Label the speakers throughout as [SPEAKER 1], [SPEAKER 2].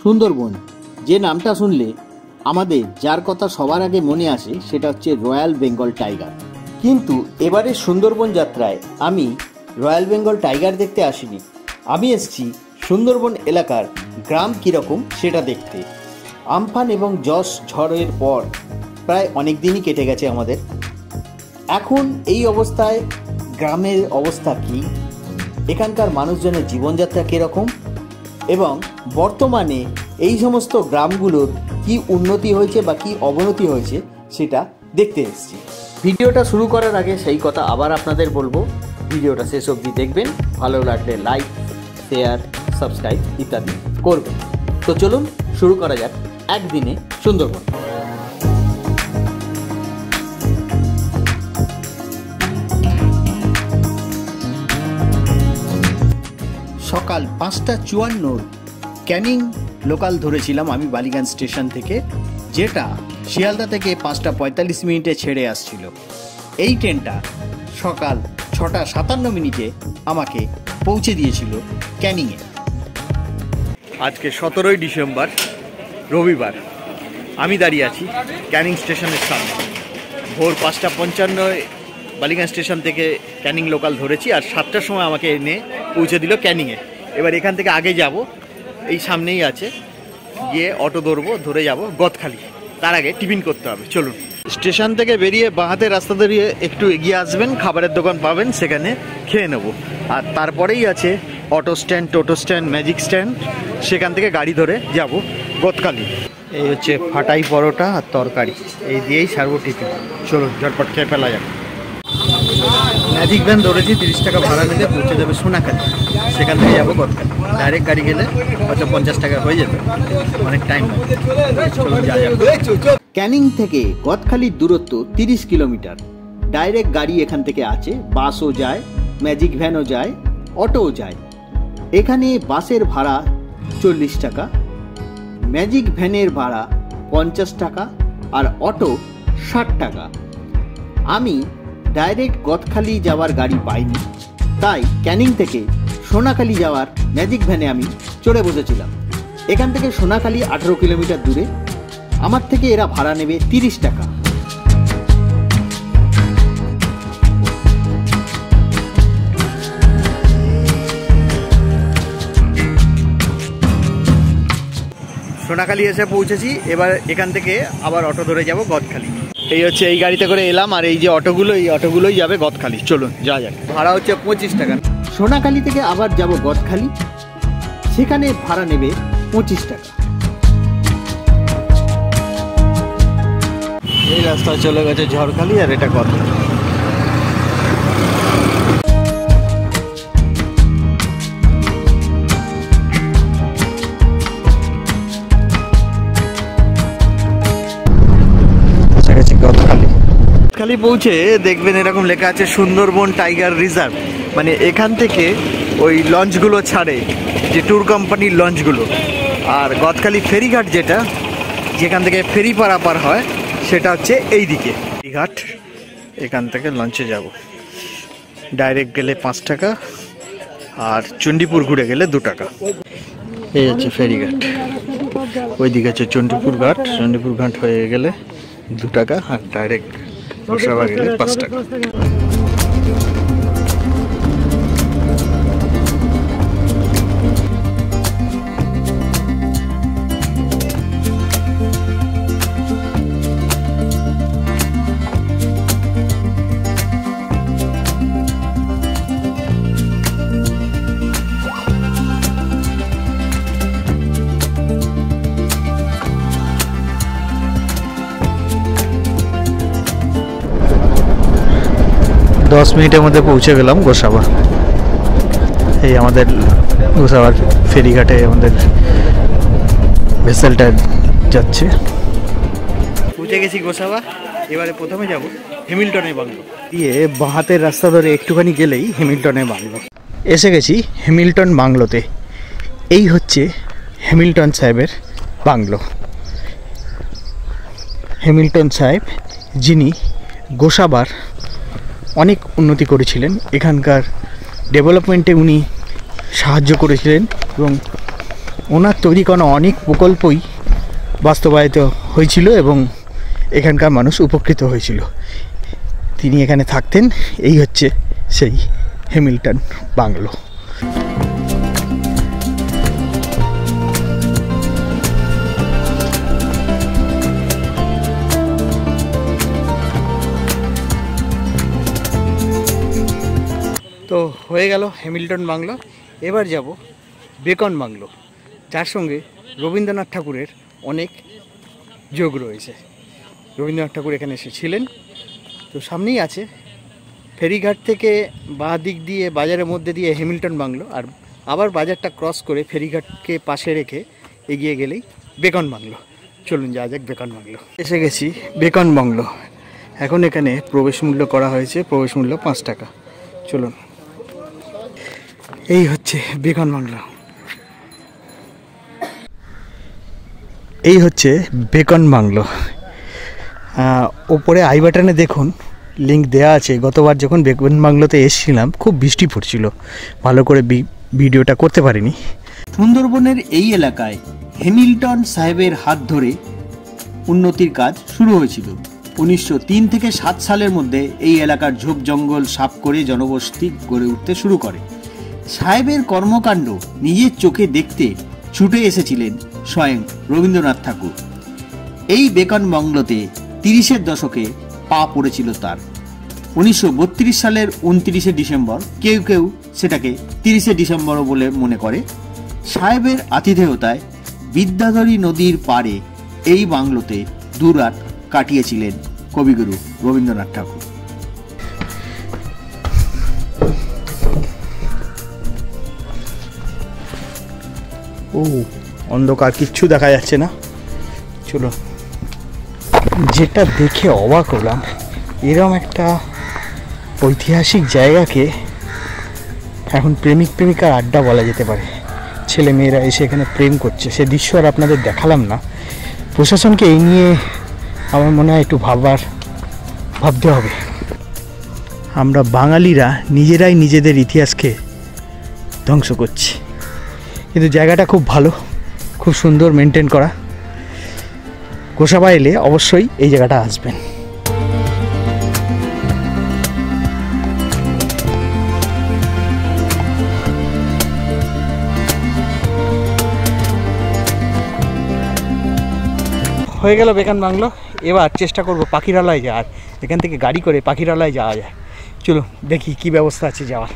[SPEAKER 1] সুন্দরবন যে নামটা শুনলে আমাদের যার কথা সবার আগে মনে আসে সেটা হচ্ছে রয়্যাল বেঙ্গল টাইগার। কিন্তু এবারে সুন্দরবন যাত্রায় আমি রয়্যাল বেঙ্গল টাইগার দেখতে আসিনি, আমি এসেছি সুন্দরবন এলাকার গ্রাম কীরকম সেটা দেখতে। আমফান এবং যশ ঝড়ের পর প্রায় অনেক দিনই কেটে গেছে আমাদের। এখন এই অবস্থায় গ্রামের অবস্থা কী, এখানকার মানুষজনের জীবনযাত্রা কীরকম এবং বর্তমানে এই সমস্ত গ্রামগুলোর কি উন্নতি হয়েছে বা কি অবনতি হয়েছে সেটা দেখতে এসেছি। ভিডিওটা শুরু করার আগে সেই কথা আবার আপনাদের বলবো, ভিডিওটা শেষ অবধি দেখবেন, ভালো লাগলে লাইক, শেয়ার, সাবস্ক্রাইব ইত্যাদি করবেন। তো চলুন শুরু করা যাক একদিনে সুন্দরবন। সকাল 5:54 ক্যানিং লোকাল ধরেছিলাম আমি বালিগঞ্জ স্টেশন থেকে, যেটা শিয়ালদা থেকে 5:45 ছেড়ে আসছিল। এই ট্রেনটা সকাল 6:57 আমাকে পৌঁছে দিয়েছিল ক্যানিংয়ে। আজকে 17 ডিসেম্বর রবিবার, আমি দাঁড়িয়ে আছি ক্যানিং স্টেশনের সামনে। ভোর 5:55 বালিগঞ্জ স্টেশন থেকে ক্যানিং লোকাল ধরেছি আর 7টার সময় আমাকে এনে পৌঁছে দিল ক্যানিংয়ে। এবার এখান থেকে আগে যাব, এই সামনেই আছে, গিয়ে অটো ধরে যাব গদখালি। তার আগে টিফিন করতে হবে। চলুন, স্টেশন থেকে বেরিয়ে বাঁ হাতে রাস্তা ধরিয়ে একটু এগিয়ে আসবেন, খাবারের দোকান পাবেন, সেখানে খেয়ে নেব। আর তারপরেই আছে অটো স্ট্যান্ড, টোটো স্ট্যান্ড, ম্যাজিক স্ট্যান্ড, সেখান থেকে গাড়ি ধরে যাব গদখালি। এই হচ্ছে ফাটাই পরোটা আর তরকারি, এই দিয়েই সারবো টিফিন। চলুন ঝটপট খেয়ে ফেলা যাবে। ম্যাজিক ভ্যান ধরেছি, 30 টাকা ভাড়া নিলে পৌঁছে যাবে সোনাখালি, সেখান থেকে যাবো গদখালি। ডাইরেক্ট গাড়ি গেলে হয়তো 50 টাকা হয়ে যাবে, অনেক টাইম লাগে। চলুন যা যাবে। ক্যানিং থেকে গদখালির দূরত্ব 30 কিলোমিটার। ডাইরেক্ট গাড়ি এখান থেকে আছে, বাসও যায়, ম্যাজিক ভ্যানও যায়, অটোও যায়। এখানে বাসের ভাড়া 40 টাকা, ম্যাজিক ভ্যানের ভাড়া 50 টাকা আর অটো 60 টাকা। আমি ডাইরেক্ট গদখালি যাওয়ার গাড়ি পাইনি, তাই ক্যানিং থেকে সোনাখালি যাওয়ার ম্যাজিক ভ্যানে আমি চড়ে বসেছিলাম। এখান থেকে সোনাখালি 18 কিলোমিটার দূরে। আমার থেকে এরা ভাড়া নেবে 30 টাকা। সোনাখালি এসে পৌঁছেছি। এবার এখান থেকে আবার অটো ধরে যাব গদখালি। এই হচ্ছে এই গাড়িতে করে এলাম, আর এই যে অটোগুলো, এই অটোগুলোই যাবে গদখালি। চলুন যা যাক। ভাড়া হচ্ছে 25 টাকা। সোনাখালি থেকে আবার যাব গদখালি, সেখানে ভাড়া নেবে 25 টাকা। এই রাস্তা চলে গেছে ঝড়খালি, আর এটা গদখালি। গদখালি পৌঁছে দেখবেন এরকম লেখা আছে সুন্দরবন টাইগার রিজার্ভ। মানে এখান থেকে ওই লঞ্চগুলো ছাড়ে, যে ট্যুর কোম্পানির লঞ্চগুলো। আর গদখালি ফেরিঘাট যেটা, যেখান থেকে ফেরি পারাপার হয়, সেটা হচ্ছে এই দিকে ফেরিঘাট। এখান থেকে লঞ্চে যাব, ডাইরেক্ট গেলে 5 টাকা আর চণ্ডীপুর ঘুরে গেলে 2 টাকা। এই হচ্ছে ফেরিঘাট, ওই দিকে হচ্ছে চণ্ডীপুর ঘাট। চণ্ডীপুর ঘাট হয়ে গেলে 2 টাকা আর ডাইরেক্ট গোসাবা গেলে 5 টাকা। 10 মিনিটের মধ্যে পৌঁছে গেলাম গোসাবা। এই আমাদের গোসাবার ফেরিঘাটে আমাদের ভেসেলটা যাচ্ছে। পৌঁছে গেছি গোসাবা। এবারে প্রথমে যাব হ্যামিল্টনের বাংলো দিয়ে, বাঁ হাতের রাস্তা ধরে একটুখানি গেলেই হ্যামিল্টনের বাংলো। এসে গেছি হ্যামিল্টন বাংলোতে। এই হচ্ছে হ্যামিল্টন সাহেবের বাংলো। হ্যামিল্টন সাহেব, যিনি গোসাবার অনেক উন্নতি করেছিলেন, এখানকার ডেভেলপমেন্টে উনি সাহায্য করেছিলেন এবং ওনার তৈরি করা অনেক প্রকল্পই বাস্তবায়িত হয়েছিল এবং এখানকার মানুষ উপকৃত হয়েছিল। তিনি এখানে থাকতেন। এই হচ্ছে সেই হ্যামিল্টন বাংলো। তো হয়ে গেল হ্যামিল্টন বাংলো। এবার যাব বেকন বাংলো, যার সঙ্গে রবীন্দ্রনাথ ঠাকুরের অনেক যোগ রয়েছে। রবীন্দ্রনাথ ঠাকুর এখানে এসেছিলেন। তো সামনেই আছে, ফেরিঘাট থেকে বাঁ দিক দিয়ে বাজারের মধ্যে দিয়ে হ্যামিল্টন বাংলো, আর আবার বাজারটা ক্রস করে ফেরিঘাটকে পাশে রেখে এগিয়ে গেলেই বেকন বাংলো। চলুন যাওয়া যাক বেকন বাংলো। এসে গেছি বেকন বাংলো। এখন এখানে প্রবেশ মূল্য করা হয়েছে, প্রবেশ মূল্য 5 টাকা। চলুন, এই হচ্ছে বেকন বাংলো। এই হচ্ছে বেকন বাংলো। ওপরে আই বাটনে দেখুন লিঙ্ক দেওয়া আছে। গতবার যখন বেকন বাংলোতে এসেছিলাম খুব বৃষ্টি পড়ছিল, ভালো করে ভিডিওটা করতে পারিনি। সুন্দরবনের এই এলাকায় হ্যামিল্টন সাহেবের হাত ধরে উন্নতির কাজ শুরু হয়েছিল। 1903 থেকে 7 সালের মধ্যে এই এলাকার ঝোপ জঙ্গল সাফ করে জনবসতি গড়ে উঠতে শুরু করে। সাহেবের কর্মকাণ্ড নিজের চোখে দেখতে ছুটে এসেছিলেন স্বয়ং রবীন্দ্রনাথ ঠাকুর। এই বেকন বাংলোতে 30-এর দশকে পা পড়েছিল তার। 1932 সালের 29শে ডিসেম্বর, কেউ কেউ সেটাকে 30শে ডিসেম্বরও বলে মনে করে, সাহেবের আতিথেয়তায় বিদ্যাধরী নদীর পাড়ে এই বাংলোতে দুরাত কাটিয়েছিলেন কবিগুরু রবীন্দ্রনাথ ঠাকুর। ও অন্ধকার, কিচ্ছু দেখা যাচ্ছে না। চলো, যেটা দেখে অবাক হলাম, এরকম একটা ঐতিহাসিক জায়গাকে এখন প্রেমিক প্রেমিকার আড্ডা বলা যেতে পারে। ছেলে মেয়েরা এসে এখানে প্রেম করছে, সে দৃশ্য আর আপনাদের দেখালাম না। প্রশাসনকে এই নিয়ে আমার মনে হয় একটু ভাবতে হবে। আমরা বাঙালিরা নিজেরাই নিজেদের ইতিহাসকে ধ্বংস করছি, কিন্তু জায়গাটা খুব ভালো, খুব সুন্দর মেনটেন করা। গোসাবা এলে অবশ্যই এই জায়গাটা আসবেন। হয়ে গেল বেকন বাংলো। এবার চেষ্টা করব পাখিরালয় যাওয়ার। এখান থেকে গাড়ি করে পাখিরালয় যাওয়া যায়। চলো দেখি কি ব্যবস্থা আছে যাওয়ার।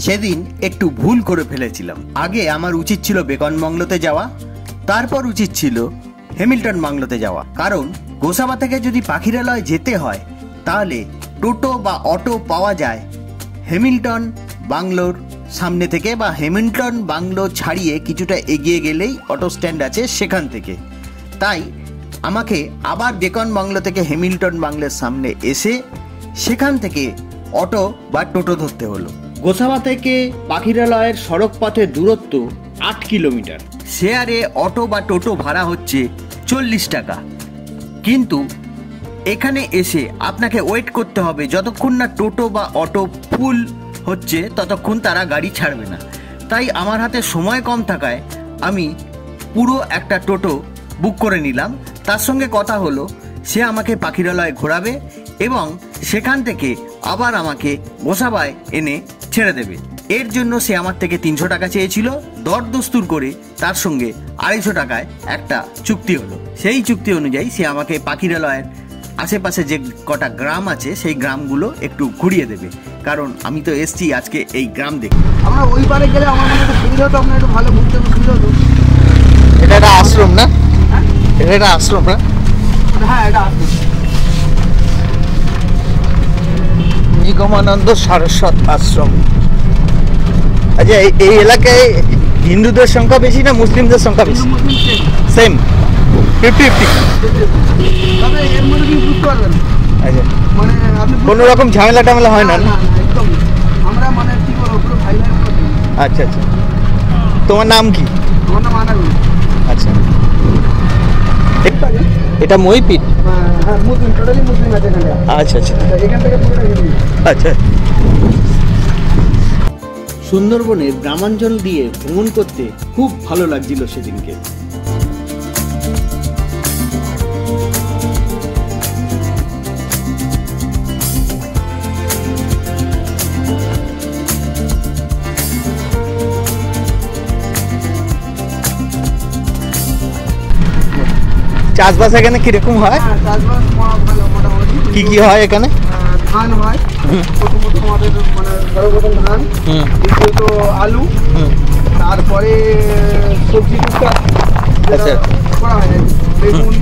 [SPEAKER 1] সেদিন একটু ভুল করে ফেলেছিলাম। আগে আমার উচিত ছিল বেকন বাংলোতে যাওয়া, তারপর উচিত ছিল হ্যামিল্টন বাংলোতে যাওয়া। কারণ গোসাবা থেকে যদি পাখিরালয় যেতে হয় তাহলে টোটো বা অটো পাওয়া যায় হ্যামিল্টন বাংলোর সামনে থেকে, বা হ্যামিল্টন বাংলো ছাড়িয়ে কিছুটা এগিয়ে গেলেই অটো স্ট্যান্ড আছে সেখান থেকে। তাই আমাকে আবার বেকন বাংলো থেকে হ্যামিল্টন বাংলোর সামনে এসে সেখান থেকে অটো বা টোটো ধরতে হলো। গোসাবা থেকে পাখিরালয়ের সড়ক পথের দূরত্ব 8 কিলোমিটার। শেয়ারে অটো বা টোটো ভাড়া হচ্ছে 40 টাকা। কিন্তু এখানে এসে আপনাকে ওয়েট করতে হবে, যতক্ষণ না টোটো বা অটো ফুল হচ্ছে ততক্ষণ তারা গাড়ি ছাড়বে না। তাই আমার হাতে সময় কম থাকায় আমি পুরো একটা টোটো বুক করে নিলাম। তার সঙ্গে কথা হলো সে আমাকে পাখিরালয় ঘোরাবে এবং সেখান থেকে আবার আমাকে গোসাবায় এনে ছেড়ে দেবে। এর জন্য সে আমার থেকে 300 টাকা চেয়েছিল। দরদস্তুর করে তার সঙ্গে 250 টাকায় একটা চুক্তি হলো। সেই চুক্তি অনুযায়ী সে আমাকে পাখিরালয়ের আশেপাশে যে কটা গ্রাম আছে সেই গ্রামগুলো একটু ঘুরিয়ে দেবে, কারণ আমি তো এসছি আজকে এই গ্রাম দেখে।
[SPEAKER 2] আমরা ওই পারে গেলে আমার মনে হয় সুবিধা হতো, আপনার একটু ভালো ঘুরতে সুবিধা হতো।
[SPEAKER 1] এটা একটা আশ্রম না? এটা একটা আশ্রম না?
[SPEAKER 2] হ্যাঁ, এটা আশ্রম।
[SPEAKER 1] নিগমানন্দ সারস্বত আশ্রম। আচ্ছা, এই এলাকায় হিন্দুদের সংখ্যা বেশি না মুসলিমদের সংখ্যা বেশি? সেম 50-50।
[SPEAKER 2] তবে এর মধ্যে কি বুঝতে পারবেন?
[SPEAKER 1] আচ্ছা,
[SPEAKER 2] মানে আপনি
[SPEAKER 1] কোনো রকম ঝামেলা টামেলা হয় না?
[SPEAKER 2] একদম আমরা মানে কি বলবো, পুরো ভাই ভাই।
[SPEAKER 1] আচ্ছা আচ্ছা, তোমার নাম কি?
[SPEAKER 2] আমার নাম আনাগুল।
[SPEAKER 1] আচ্ছা, এটা মইপিট?
[SPEAKER 2] হ্যাঁ, মুসলিম, টোটালি মুসলিম আছে এখানে।
[SPEAKER 1] আচ্ছা আচ্ছা,
[SPEAKER 2] এখান থেকে পুরোটা হিন্দু।
[SPEAKER 1] আচ্ছা। সুন্দরবনের গ্রামাঞ্চল দিয়ে ভ্রমণ করতে খুব ভালো লাগছিল সেদিনকে। চাষবাস এখানে কিরকম হয়?
[SPEAKER 2] চাষবাস ভালো মোটামুটি।
[SPEAKER 1] কি কি হয় এখানে?
[SPEAKER 2] ধান হয় প্রথমত আমাদের, মানে সর্বপ্রথম ধান, দ্বিতীয়ত আলু, তারপরে সবজি টুকটাক
[SPEAKER 1] আচ্ছা
[SPEAKER 2] করা হয়, বেগুন,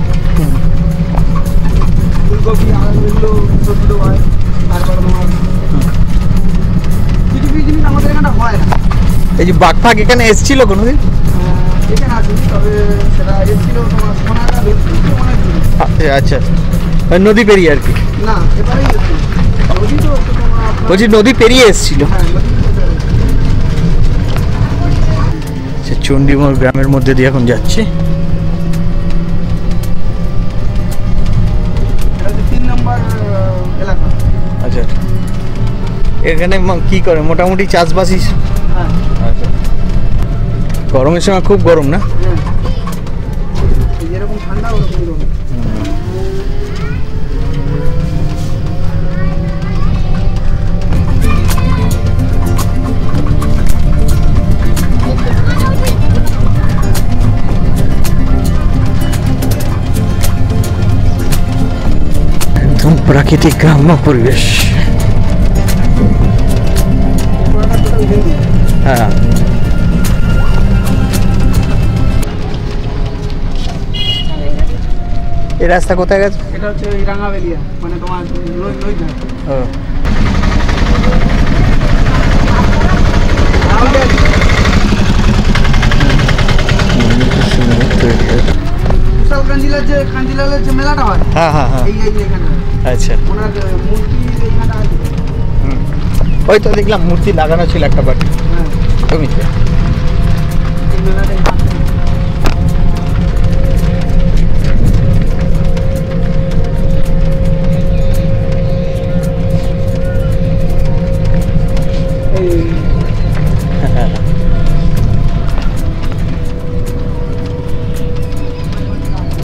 [SPEAKER 2] ফুলকপি, আলু, এগুলো সবজিও হয়। তারপর তোমার কিছু কিছু জিনিস আমাদের এখানে হয় না।
[SPEAKER 1] এই যে বাঘ ফাঘ এখানে এসেছিল কোনোদিন?
[SPEAKER 2] এখানে আসেনি, তবে সেটা এসেছিল তোমার সোনাটা বেশি অনেক দূর।
[SPEAKER 1] আচ্ছা নদী পেরিয়ে আর কি?
[SPEAKER 2] না, এবারেই এসেছিল নদী, তো তোমার
[SPEAKER 1] বলছি নদী পেরিয়ে এসেছিল।
[SPEAKER 2] হ্যাঁ, নদী পেরিয়ে এসেছিল।
[SPEAKER 1] চণ্ডীমোড় গ্রামের মধ্যে দিয়ে এখন যাচ্ছি।
[SPEAKER 2] এটা হচ্ছে 3 নম্বর এলাকা।
[SPEAKER 1] আচ্ছা এখানে কি করে মোটামুটি চাষবাসই?
[SPEAKER 2] হ্যাঁ
[SPEAKER 1] আচ্ছা গরমের সময় খুব গরম না?
[SPEAKER 2] হ্যাঁ, যেরকম ঠান্ডা ওরকম গরম।
[SPEAKER 1] একদম প্রাকৃতিক গ্রাম্য পরিবেশ। হ্যাঁ এই রাস্তা কোথায় গেছে?
[SPEAKER 2] এটা হচ্ছে ওই রাঙাবেলিয়া, মানে তোমার নই ধার।
[SPEAKER 1] ও
[SPEAKER 2] বিশাল কাঞ্জিলালের যে মেলাটা হয়,
[SPEAKER 1] হ্যাঁ হ্যাঁ হ্যাঁ
[SPEAKER 2] এই এখানে।
[SPEAKER 1] আচ্ছা
[SPEAKER 2] ওনার মূর্তি এইখানে আছে।
[SPEAKER 1] ওই তো দেখলাম মূর্তি লাগানো ছিল একটা বাড়ি
[SPEAKER 2] হ্যাঁ,
[SPEAKER 1] জমিতে।
[SPEAKER 2] এই মেলাটাই আছে।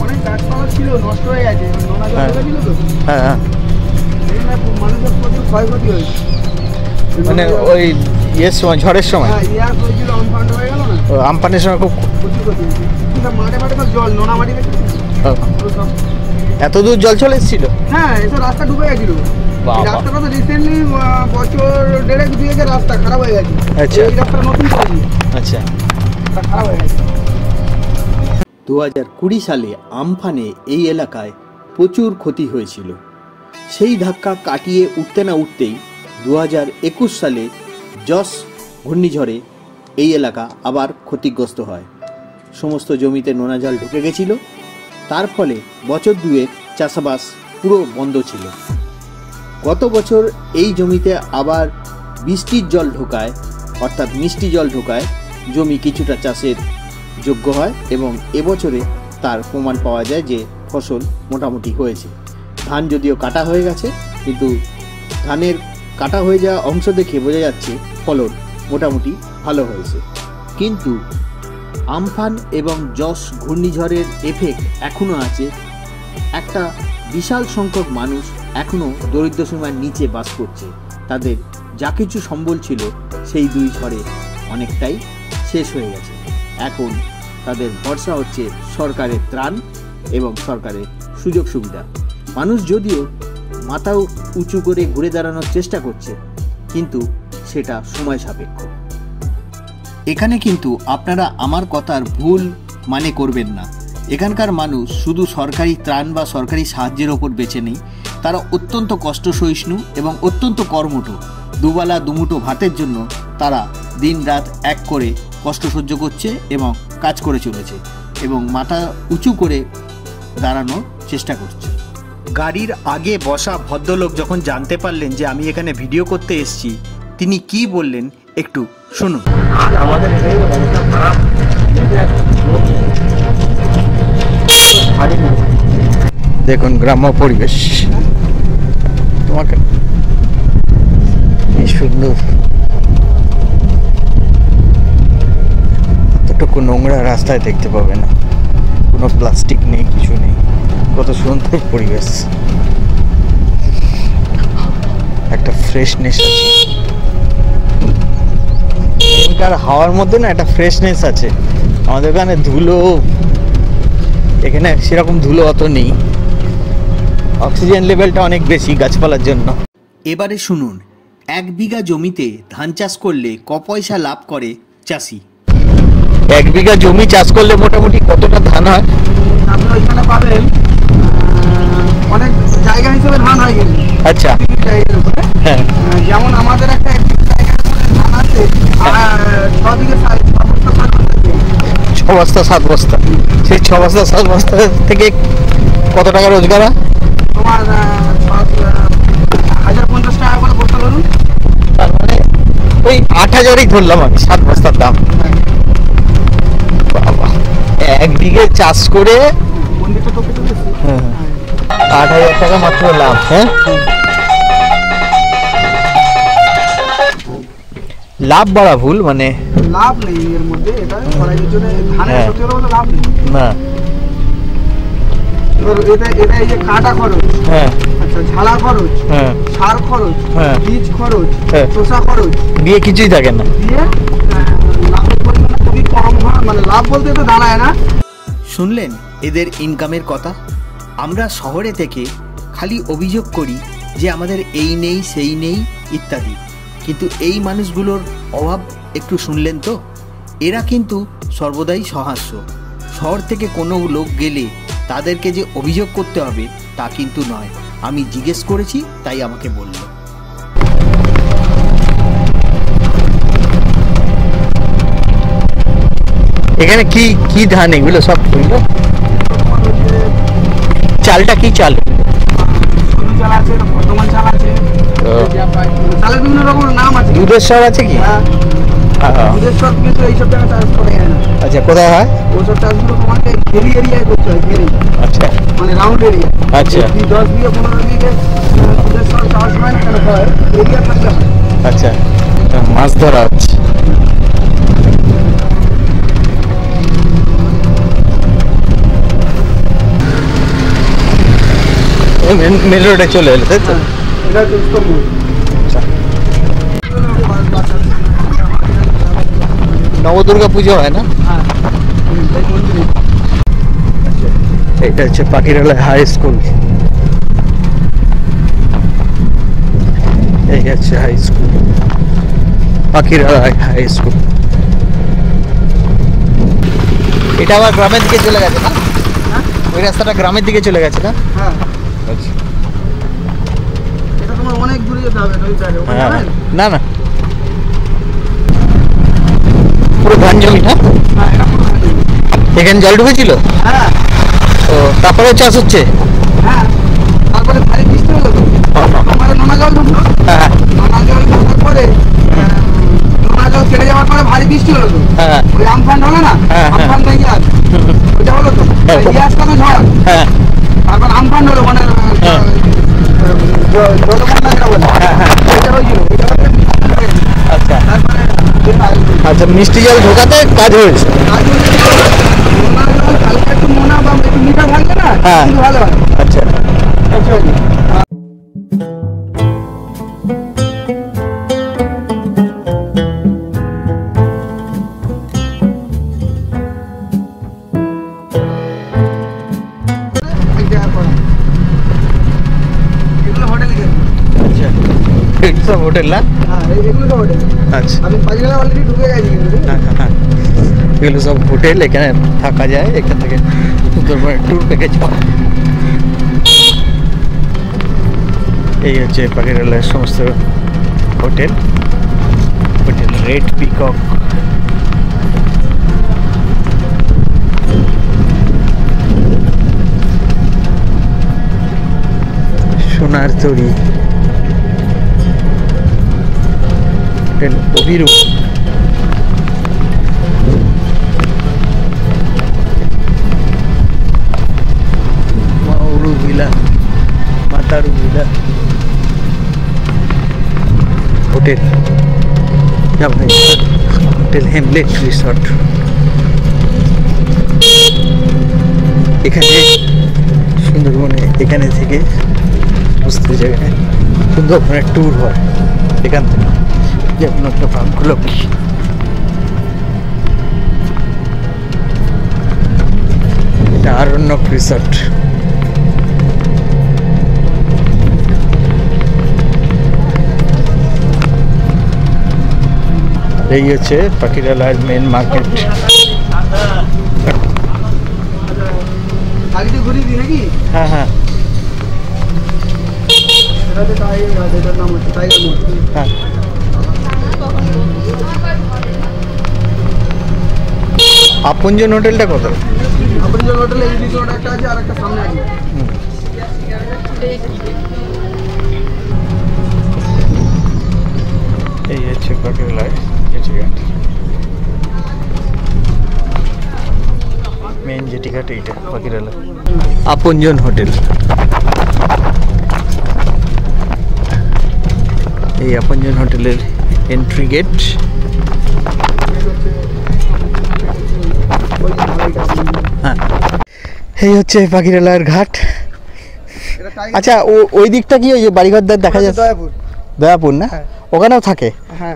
[SPEAKER 2] অনেক গাছপালা ছিল, নষ্ট হয়ে গেছে, নোনা জল ঢুকেছিল তো,
[SPEAKER 1] হ্যাঁ হ্যাঁ
[SPEAKER 2] এই জন্য মানুষের প্রচুর ক্ষয়ক্ষতি হয়েছে।
[SPEAKER 1] মানে ওই ইয়ের সময় ঝড়ের সময়
[SPEAKER 2] হ্যাঁ, ইয়াস হয়েছিল, আমফান হয়ে গেল না,
[SPEAKER 1] আমপানের সময় খুব
[SPEAKER 2] প্রচুর ক্ষতি হয়েছে। কিন্তু মাঠে মাঠে সব জল, নোনা মাটি দেখেছিস? পুরো সব।
[SPEAKER 1] এত দূর জল চলে এসেছিল?
[SPEAKER 2] হ্যাঁ, এসব রাস্তা ডুবে গেছিল।
[SPEAKER 1] বাবা।
[SPEAKER 2] এই রাস্তাটা তো রিসেন্টলি বছর দেড়েক দুয়েকে রাস্তা খারাপ হয়ে গেছে।
[SPEAKER 1] আচ্ছা।
[SPEAKER 2] এই রাস্তাটা নতুন করেছি,
[SPEAKER 1] আচ্ছা
[SPEAKER 2] খারাপ হয়ে গেছে।
[SPEAKER 1] 2020 সালে আমফানে এই এলাকায় প্রচুর ক্ষতি হয়েছিল। সেই ধাক্কা কাটিয়ে উঠতে না উঠতেই 2021 সালে জস ঘূর্ণিঝড়ে এই এলাকা আবার ক্ষতিগ্রস্ত হয়। সমস্ত জমিতে নোনা জল ঢুকে গেছিল। তার ফলে বছর দুয়েক চাষাবাস পুরো বন্ধ ছিল। গত বছর এই জমিতে আবার বৃষ্টির জল ঢোকায়, অর্থাৎ মিষ্টি জল ঢোকায়, জমি কিছুটা চাষের যোগ্য হয় এবং এবছরে তার প্রমাণ পাওয়া যায় যে ফসল মোটামুটি হয়েছে। ধান যদিও কাটা হয়ে গেছে, কিন্তু ধানের কাটা হয়ে যাওয়া অংশ দেখে বোঝা যাচ্ছে ফলন মোটামুটি ভালো হয়েছে। কিন্তু আমফান এবং জস ঘূর্ণিঝড়ের এফেক্ট এখনও আছে। একটা বিশাল সংখ্যক মানুষ এখনও দরিদ্র সীমার নিচে বাস করছে। তাদের যা কিছু সম্বল ছিল সেই দুই ঝড়ে অনেকটাই শেষ হয়ে গেছে। এখন তাদের ভরসা হচ্ছে সরকারের ত্রাণ এবং সরকারের সুযোগ সুবিধা। মানুষ যদিও মাথা উঁচু করে ঘুরে দাঁড়ানোর চেষ্টা করছে, কিন্তু সেটা সময় সাপেক্ষ। এখানে কিন্তু আপনারা আমার কথার ভুল মানে করবেন না। এখানকার মানুষ শুধু সরকারি ত্রাণ বা সরকারি সাহায্যের ওপর বেছে নেই, তারা অত্যন্ত কষ্ট সহিষ্ণু এবং অত্যন্ত কর্মঠ। দুবেলা দুমুঠো ভাতের জন্য তারা দিন রাত এক করে কষ্ট সহ্য করছে এবং কাজ করে চলেছে এবং মাথা উঁচু করে দাঁড়ানোর চেষ্টা করছে। গাড়ির আগে বসা ভদ্রলোক যখন জানতে পারলেন যে আমি এখানে ভিডিও করতে এসেছি, তিনি কি বললেন একটু শুনুন।
[SPEAKER 2] আমাদের
[SPEAKER 1] দেখুন গ্রাম্য পরিবেশ, তোমাকে সুন্দর এরকম নোংরা রাস্তায় দেখতে পাবে না, কোনো প্লাস্টিক নেই, কিছু নেই, কত সুন্দর পরিবেশ, একটা ফ্রেশনেস আছে এখানকার হাওয়ার মধ্যে না, একটা ফ্রেশনেস আছে। আমাদের ওখানে ধুলো, এখানে সেরকম ধুলো অত নেই, অক্সিজেন লেভেলটা অনেক বেশি গাছপালার জন্য। এবারে শুনুন, 1 বিঘা জমিতে ধান চাষ করলে ক পয়সা লাভ করে চাষি। 1 বিঘা জমি চাষ করলে মোটামুটি কতটা ধান হয়?
[SPEAKER 2] আপনি ওইখানে পাবেন অনেক জায়গা হিসেবে ধান হয় কিন্তু।
[SPEAKER 1] আচ্ছা,
[SPEAKER 2] জায়গার উপরে
[SPEAKER 1] হ্যাঁ,
[SPEAKER 2] যেমন আমাদের একটা জায়গার উপরে ধান আছে 6 বিঘা
[SPEAKER 1] 6 বস্তা 7 বস্তা। সেই 6 বস্তা 7 বস্তা থেকে কত টাকা রোজগার হয়?
[SPEAKER 2] তোমার 1050 টাকা করে বস্তা ধরুন।
[SPEAKER 1] তার মানে ওই 8000ই ধরলাম আমি, 7 বস্তার দাম। বাবা, 1 বিঘে চাষ করে 8000 টাকা মাত্র লাভ। হ্যাঁ, লাভ বলা ভুল, মানে
[SPEAKER 2] লাভ নেই এর মধ্যে, এটা করার জন্য ধানের সত্যি কথা বলতে লাভ নেই
[SPEAKER 1] না।
[SPEAKER 2] এবার এটা এই যে কাটা খরচ,
[SPEAKER 1] হ্যাঁ,
[SPEAKER 2] আচ্ছা ঝালা খরচ,
[SPEAKER 1] হ্যাঁ,
[SPEAKER 2] সার খরচ,
[SPEAKER 1] হ্যাঁ,
[SPEAKER 2] বীজ খরচ,
[SPEAKER 1] হ্যাঁ,
[SPEAKER 2] চোষা খরচ
[SPEAKER 1] দিয়ে কিছুই থাকে না,
[SPEAKER 2] দিয়ে লাভের পরিমাণ খুবই কম হয়, মানে লাভ বলতে তো দাঁড়ায় না।
[SPEAKER 1] শুনলেন এদের ইনকামের কথা? আমরা শহরে থেকে খালি অভিযোগ করি যে আমাদের এই নেই সেই নেই ইত্যাদি, কিন্তু এই মানুষগুলোর অভাব একটু শুনলেন তো? এরা কিন্তু সর্বদাই সহাস্য। শহর থেকে কোনো লোক গেলে তাদেরকে যে অভিযোগ করতে হবে তা কিন্তু নয়। আমি জিজ্ঞেস করেছি তাই আমাকে বলল। এখানে কি কি ধান এগুলো সব? চালটা কি চাল?
[SPEAKER 2] চাল আছে, বর্তমান চাল আছে, চালের বিভিন্ন রকমের নাম আছে।
[SPEAKER 1] দুধেশ্বর আছে কি?
[SPEAKER 2] দুধেশ্বর কিন্তু এইসব জায়গায় চাষ করে না।
[SPEAKER 1] আচ্ছা, কোথায় হয়?
[SPEAKER 2] ওইসব চাষগুলো তোমাকে ঘেরি এরিয়ায় করতে হয়, ঘেরি,
[SPEAKER 1] আচ্ছা,
[SPEAKER 2] মানে রাউন্ড এরিয়া।
[SPEAKER 1] আচ্ছা,
[SPEAKER 2] 10 বিঘা 15 বিঘে দুধেশ্বর চাষ হয় না, কেন হয় এরিয়া থাকলে হয়।
[SPEAKER 1] আচ্ছা, মাছ ধরা হচ্ছে। মেন রোডে চলে এলো, তাই তো?
[SPEAKER 2] এটা হচ্ছে উত্তরবঙ্গ।
[SPEAKER 1] নবদুর্গা পুজো হয় না?
[SPEAKER 2] হ্যাঁ, এই মন্দিরে।
[SPEAKER 1] এটা হচ্ছে পাখিরালয় হাই স্কুল। এই হচ্ছে high school, Pakhiralay high school. এটা আবার গ্রামের দিকে চলে গেছে না? ওই রাস্তাটা গ্রামের দিকে চলে গেছে না?
[SPEAKER 2] হ্যাঁ,
[SPEAKER 1] আচ্ছা,
[SPEAKER 2] এটা তোমার অনেক দূরে যেতে হবে ওই জায়গায়, ওখানে যাবেন?
[SPEAKER 1] না না, পুরো ধান জমি না?
[SPEAKER 2] হ্যাঁ, এটা পুরো ধান জমি।
[SPEAKER 1] এখানে জল ঢুকেছিল?
[SPEAKER 2] হ্যাঁ,
[SPEAKER 1] ও, তারপরে চাষ হচ্ছে?
[SPEAKER 2] হ্যাঁ, তারপরে ভারী বৃষ্টি হলো তো, তোমার নোনা জল ঢুকলো,
[SPEAKER 1] হ্যাঁ,
[SPEAKER 2] নোনা জল ঢোকার পরে নোনা জল কেটে যাওয়ার পরে ভারী বৃষ্টি হলো তো,
[SPEAKER 1] হ্যাঁ,
[SPEAKER 2] ওই আমফান হলো না,
[SPEAKER 1] হ্যাঁ, হ্যাঁ।
[SPEAKER 2] আমফান থেকে ইয়াস, ওইটা হলো তো,
[SPEAKER 1] হ্যাঁ।
[SPEAKER 2] ইয়াস কেন ঝড়,
[SPEAKER 1] হ্যাঁ,
[SPEAKER 2] তারপর আমফান হলো, মানে
[SPEAKER 1] হ্যাঁ।
[SPEAKER 2] জলবন্যা যেটা বলে,
[SPEAKER 1] হ্যাঁ, হ্যাঁ।
[SPEAKER 2] ওইটা হয়েছিল, ওইটা হচ্ছে বৃষ্টি হয়ে গেছে।
[SPEAKER 1] আচ্ছা,
[SPEAKER 2] তারপরে
[SPEAKER 1] আচ্ছা, মিষ্টি জল ঢোকাতে কাজ হয়েছে।
[SPEAKER 2] নোনা জল হালকা একটু নোনা বা একটু মিঠা থাকলে না,
[SPEAKER 1] হ্যাঁ।
[SPEAKER 2] কিন্তু ভালো হয়।
[SPEAKER 1] আচ্ছা,
[SPEAKER 2] এগুলো হোটেলে গেছে।
[SPEAKER 1] আচ্ছা, এটা সব হোটেল না?
[SPEAKER 2] হ্যাঁ, এগুলো তো হোটেল।
[SPEAKER 1] আচ্ছা,
[SPEAKER 2] আমি পাঁচবেলা অলরেডি ঢুকে গেছি কিন্তু।
[SPEAKER 1] হ্যাঁ, হ্যাঁ, এগুলো সব হোটেল, এখানে থাকা যায়, এখান থেকে সুন্দরবনের ট্যুর প্যাকেজ পাওয়া। এই হচ্ছে পাখিরালয়ের সমস্ত hotel. Hotel red peacock, Sonar Tari, hotel Abhirup, মাউরু ভিলা, মাতারু villa, hotel hotel Hamlet resort. এখানে সুন্দরবনে এখানে থেকে বুঝতে জায়গায় সুন্দরবনের ট্যুর হয় এখান থেকে, যেমন একটা ফার্মগুলো এটা আরণ্যক রিসর্ট। এই হচ্ছে পাখিরালয়ের মেন মার্কেট।
[SPEAKER 2] ঘুরিয়ে দিই নাকি?
[SPEAKER 1] হ্যাঁ হ্যাঁ হ্যাঁ। আপনজন হোটেলটা কত?
[SPEAKER 2] আপনজন হোটেল এই রিসোর্ট একটা আছে আর একটা সামনে আছে।
[SPEAKER 1] এই হচ্ছে পাখিরালয় মেন জেটিঘাট, এইটা পাখিরালয় আপনজন হোটেল। এই আপনজন হোটেলের এন্ট্রি গেট। হ্যাঁ, এই হচ্ছে পাখিরালয়ের ঘাট। আচ্ছা, ওই দিকটা কি ওই যে বাড়িঘর দেখা যাচ্ছে?
[SPEAKER 2] দয়াপুর।
[SPEAKER 1] দয়াপুর না? ওখানেও থাকে?
[SPEAKER 2] হ্যাঁ,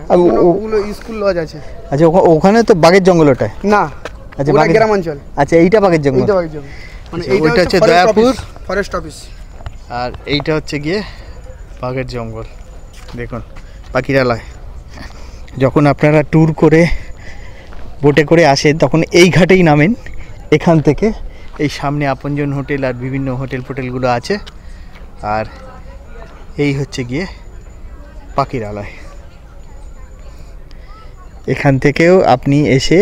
[SPEAKER 2] ওগুলো স্কুল লজ আছে।
[SPEAKER 1] আচ্ছা, ওখানে তো বাঘের জঙ্গল ওটায়
[SPEAKER 2] না? আচ্ছা,
[SPEAKER 1] ওটা
[SPEAKER 2] গ্রামাঞ্চল।
[SPEAKER 1] আচ্ছা, এইটা বাঘের জঙ্গল।
[SPEAKER 2] এইটা বাঘের জঙ্গল, মানে
[SPEAKER 1] এইটা হচ্ছে দয়াপুর
[SPEAKER 2] ফরেস্ট অফিস,
[SPEAKER 1] আর এইটা হচ্ছে গিয়ে বাঘের জঙ্গল। দেখুন পাখিরালয় যখন আপনারা ট্যুর করে বোটে করে আসেন তখন এই ঘাটেই নামেন। এখান থেকে এই সামনে আপনজন হোটেল আর বিভিন্ন হোটেল ফোটেলগুলো আছে, আর এই হচ্ছে গিয়ে পাখিরালয়। এখান থেকেও আপনি এসে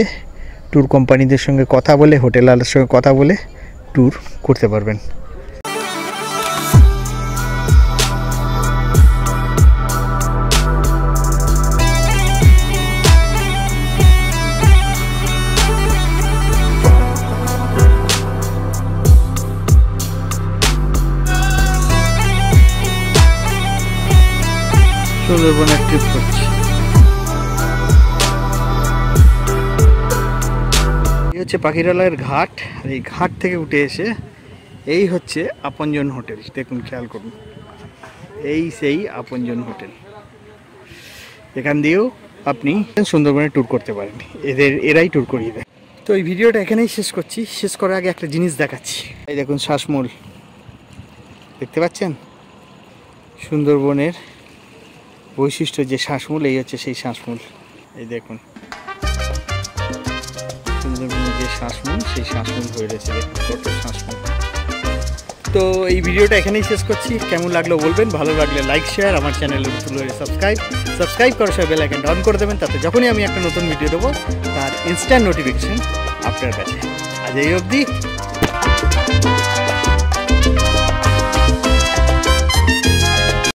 [SPEAKER 1] ট্যুর কোম্পানিদের সঙ্গে কথা বলে, হোটেলওয়ালার সঙ্গে কথা বলে ট্যুর করতে পারবেন। সুন্দরবনের ট্রিপ করছি। এই হচ্ছে পাখিরালয়ের ঘাট, আর এই ঘাট থেকে উঠে এসে এই হচ্ছে আপনজন হোটেল। দেখুন, খেয়াল করুন, এই সেই আপনজন হোটেল। এখান দিয়েও আপনি সুন্দরবনে ট্যুর করতে পারেন, এরাই ট্যুর করিয়ে দেয়। তো এই ভিডিওটা এখানেই শেষ করছি। শেষ করার আগে একটা জিনিস দেখাচ্ছি। এই দেখুন শ্বাসমূল, দেখতে পাচ্ছেন? সুন্দরবনের বৈশিষ্ট্য যে শ্বাসমূল, এই হচ্ছে সেই শ্বাসমূল। এই দেখুন সুন্দরবনের যে শ্বাসমূল, সেই শ্বাসমূল হয়ে রয়েছে। দেখুন কত শ্বাসমূল। তো এই ভিডিওটা এখানেই শেষ করছি। কেমন লাগলো বলবেন, ভালো লাগলে লাইক শেয়ার, আমার চ্যানেলে সাবস্ক্রাইব করে সব বেল আইকনটা অন করে দেবেন, তাতে যখনই আমি একটা নতুন ভিডিও দেবো তার ইনস্ট্যান্ট নোটিফিকেশন আপনার কাছে। আজ এই অবধি,